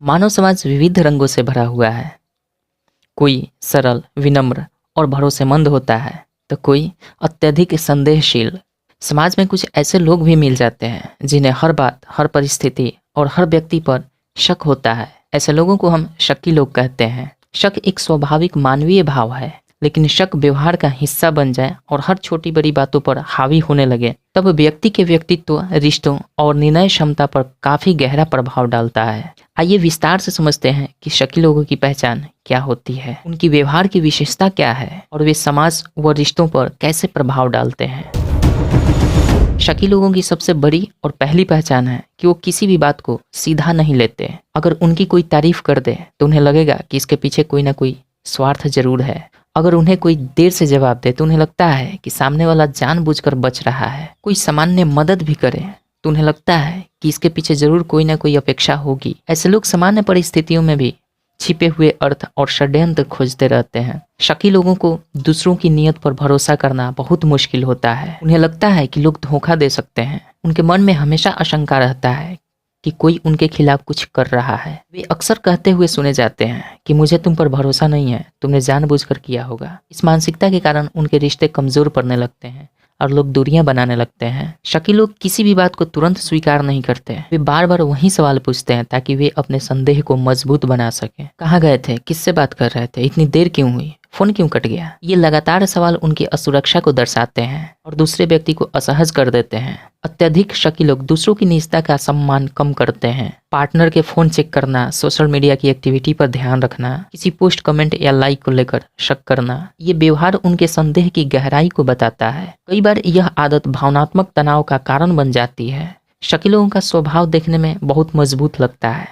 मानव समाज विविध रंगों से भरा हुआ है। कोई सरल, विनम्र और भरोसेमंद होता है तो कोई अत्यधिक संदेहशील। समाज में कुछ ऐसे लोग भी मिल जाते हैं जिन्हें हर बात, हर परिस्थिति और हर व्यक्ति पर शक होता है। ऐसे लोगों को हम शक्की लोग कहते हैं। शक एक स्वाभाविक मानवीय भाव है, लेकिन शक व्यवहार का हिस्सा बन जाए और हर छोटी बड़ी बातों पर हावी होने लगे तब व्यक्ति के व्यक्तित्व, रिश्तों और निर्णय क्षमता पर काफी गहरा प्रभाव डालता है। आइए विस्तार से समझते हैं कि शकी लोगों की पहचान क्या होती है, उनकी व्यवहार की विशेषता क्या है और वे समाज व रिश्तों पर कैसे प्रभाव डालते हैं। शकी लोगों की सबसे बड़ी और पहली पहचान है कि वो किसी भी बात को सीधा नहीं लेते। अगर उनकी कोई तारीफ कर दे तो उन्हें लगेगा कि इसके पीछे कोई ना कोई स्वार्थ जरूर है। अगर उन्हें कोई देर से जवाब दे तो उन्हें लगता है कि सामने वाला जानबूझकर बच रहा है। कोई सामान्य मदद भी करे तो उन्हें लगता है कि इसके पीछे जरूर कोई ना कोई अपेक्षा होगी। ऐसे लोग सामान्य परिस्थितियों में भी छिपे हुए अर्थ और षड्यंत्र खोजते रहते हैं। शकी लोगों को दूसरों की नीयत पर भरोसा करना बहुत मुश्किल होता है। उन्हें लगता है कि लोग धोखा दे सकते हैं। उनके मन में हमेशा आशंका रहता है कि कोई उनके खिलाफ कुछ कर रहा है। वे अक्सर कहते हुए सुने जाते हैं कि मुझे तुम पर भरोसा नहीं है, तुमने जानबूझकर किया होगा। इस मानसिकता के कारण उनके रिश्ते कमजोर पड़ने लगते हैं और लोग दूरियां बनाने लगते हैं। शकी लोग किसी भी बात को तुरंत स्वीकार नहीं करते। वे बार बार वही सवाल पूछते हैं ताकि वे अपने संदेह को मजबूत बना सकें। कहाँ गए थे, किससे बात कर रहे थे, इतनी देर क्यों हुई, फोन क्यों कट गया। ये लगातार सवाल उनकी असुरक्षा को दर्शाते हैं और दूसरे व्यक्ति को असहज कर देते हैं। अत्यधिक शकी लोग दूसरों की निजता का सम्मान कम करते हैं। पार्टनर के फोन चेक करना, सोशल मीडिया की एक्टिविटी पर ध्यान रखना, किसी पोस्ट, कमेंट या लाइक को लेकर शक करना, ये व्यवहार उनके संदेह की गहराई को बताता है। कई बार यह आदत भावनात्मक तनाव का कारण बन जाती है। शकी लोगों का स्वभाव देखने में बहुत मजबूत लगता है,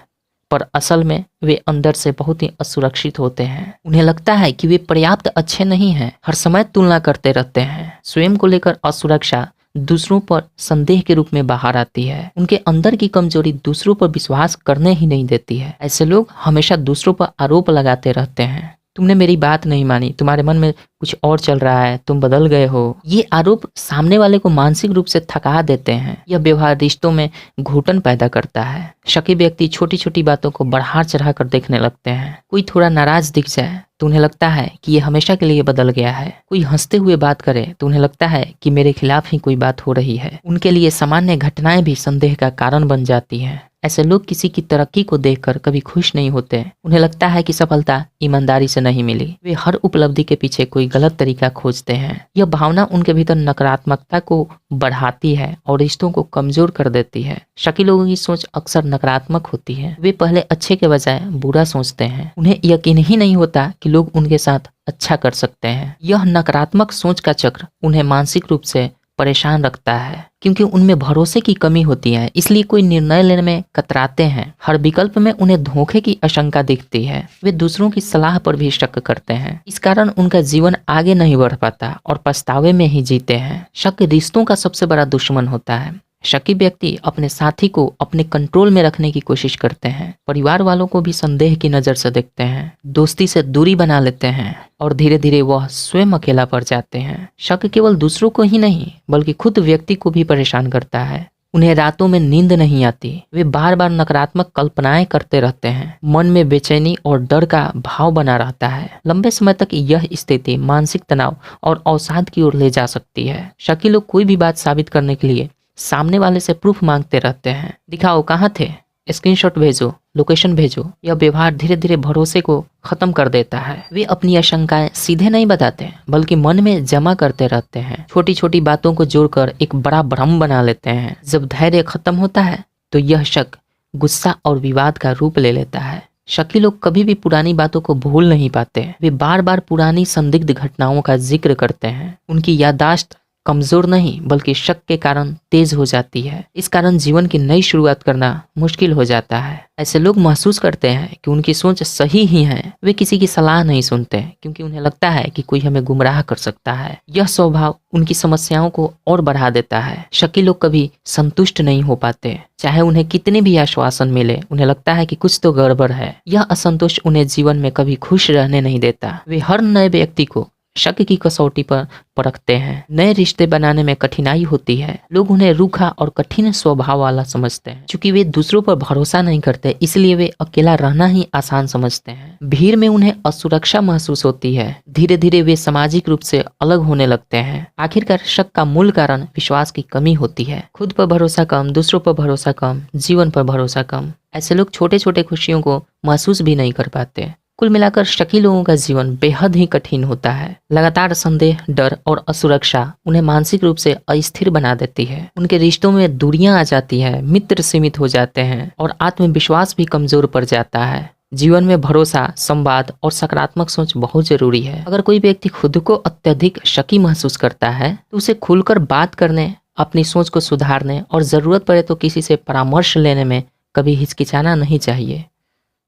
पर असल में वे अंदर से बहुत ही असुरक्षित होते हैं। उन्हें लगता है कि वे पर्याप्त अच्छे नहीं हैं। हर समय तुलना करते रहते हैं। स्वयं को लेकर असुरक्षा दूसरों पर संदेह के रूप में बाहर आती है। उनके अंदर की कमजोरी दूसरों पर विश्वास करने ही नहीं देती है। ऐसे लोग हमेशा दूसरों पर आरोप लगाते रहते हैं। तुमने मेरी बात नहीं मानी, तुम्हारे मन में कुछ और चल रहा है, तुम बदल गए हो। ये आरोप सामने वाले को मानसिक रूप से थका देते हैं। यह व्यवहार रिश्तों में घुटन पैदा करता है। शकी व्यक्ति छोटी छोटी बातों को बढ़ा चढ़ा कर देखने लगते हैं। कोई थोड़ा नाराज दिख जाए तो उन्हें लगता है कि ये हमेशा के लिए बदल गया है। कोई हंसते हुए बात करे तो उन्हें लगता है कि मेरे खिलाफ ही कोई बात हो रही है। उनके लिए सामान्य घटनाएं भी संदेह का कारण बन जाती हैं। ऐसे लोग किसी की तरक्की को देखकर कभी खुश नहीं होते। उन्हें लगता है कि सफलता ईमानदारी से नहीं मिली। वे हर उपलब्धि के पीछे कोई गलत तरीका खोजते हैं। यह भावना उनके भीतर नकारात्मकता को बढ़ाती है और रिश्तों को कमजोर कर देती है। शकी लोगों की सोच अक्सर नकारात्मक होती है। वे पहले अच्छे के बजाय बुरा सोचते हैं। उन्हें यकीन ही नहीं होता कि लोग उनके साथ अच्छा कर सकते हैं। यह नकारात्मक सोच का चक्र उन्हें मानसिक रूप से परेशान रखता है, क्योंकि उनमें भरोसे की कमी होती है। इसलिए कोई निर्णय लेने में कतराते हैं। हर विकल्प में उन्हें धोखे की आशंका दिखती है। वे दूसरों की सलाह पर भी शक करते हैं। इस कारण उनका जीवन आगे नहीं बढ़ पाता और पछतावे में ही जीते हैं। शक रिश्तों का सबसे बड़ा दुश्मन होता है। शकी व्यक्ति अपने साथी को अपने कंट्रोल में रखने की कोशिश करते हैं। परिवार वालों को भी संदेह की नजर से देखते हैं। दोस्ती से दूरी बना लेते हैं और धीरे धीरे वह स्वयं अकेला पड़ जाते हैं। शक केवल दूसरों को ही नहीं बल्कि खुद व्यक्ति को भी परेशान करता है। उन्हें रातों में नींद नहीं आती। वे बार बार नकारात्मक कल्पनाएं करते रहते हैं। मन में बेचैनी और डर का भाव बना रहता है। लंबे समय तक यह स्थिति मानसिक तनाव और अवसाद की ओर ले जा सकती है। शकी लोग कोई भी बात साबित करने के लिए सामने वाले से प्रूफ मांगते रहते हैं। दिखाओ कहाँ थे, स्क्रीनशॉट भेजो, लोकेशन भेजो। यह व्यवहार धीरे धीरे भरोसे को खत्म कर देता है। वे अपनी आशंकाएं सीधे नहीं बताते बल्कि मन में जमा करते रहते हैं। छोटी छोटी बातों को जोड़कर एक बड़ा भ्रम बना लेते हैं। जब धैर्य खत्म होता है तो यह शक गुस्सा और विवाद का रूप ले लेता है। शकी लोग कभी भी पुरानी बातों को भूल नहीं पाते। वे बार बार पुरानी संदिग्ध घटनाओं का जिक्र करते हैं। उनकी याददाश्त कमजोर नहीं बल्कि शक के कारण तेज हो जाती है। इस कारण जीवन की नई शुरुआत करना मुश्किल हो जाता है। ऐसे लोग महसूस करते हैं कि उनकी सोच सही ही है। वे किसी की सलाह नहीं सुनते क्योंकि उन्हें लगता है कि कोई हमें गुमराह कर सकता है। यह स्वभाव उनकी समस्याओं को और बढ़ा देता है। शकी लोग कभी संतुष्ट नहीं हो पाते। चाहे उन्हें कितने भी आश्वासन मिले, उन्हें लगता है कि कुछ तो गड़बड़ है। यह असंतोष उन्हें जीवन में कभी खुश रहने नहीं देता। वे हर नए व्यक्ति को शक की कसौटी पर परखते हैं। नए रिश्ते बनाने में कठिनाई होती है। लोग उन्हें रूखा और कठिन स्वभाव वाला समझते हैं। क्योंकि वे दूसरों पर भरोसा नहीं करते, इसलिए वे अकेला रहना ही आसान समझते हैं। भीड़ में उन्हें असुरक्षा महसूस होती है। धीरे धीरे वे सामाजिक रूप से अलग होने लगते हैं। आखिरकार शक का मूल कारण विश्वास की कमी होती है। खुद पर भरोसा कम, दूसरों पर भरोसा कम, जीवन पर भरोसा कम। ऐसे लोग छोटे छोटे खुशियों को महसूस भी नहीं कर पाते। कुल मिलाकर शकी लोगों का जीवन बेहद ही कठिन होता है। लगातार संदेह, डर और असुरक्षा उन्हें मानसिक रूप से अस्थिर बना देती है। उनके रिश्तों में दूरियां आ जाती है, मित्र सीमित हो जाते हैं और आत्मविश्वास भी कमजोर पड़ जाता है। जीवन में भरोसा, संवाद और सकारात्मक सोच बहुत जरूरी है। अगर कोई व्यक्ति खुद को अत्यधिक शकी महसूस करता है तो उसे खुलकर बात करने, अपनी सोच को सुधारने और जरूरत पड़े तो किसी से परामर्श लेने में कभी हिचकिचाना नहीं चाहिए।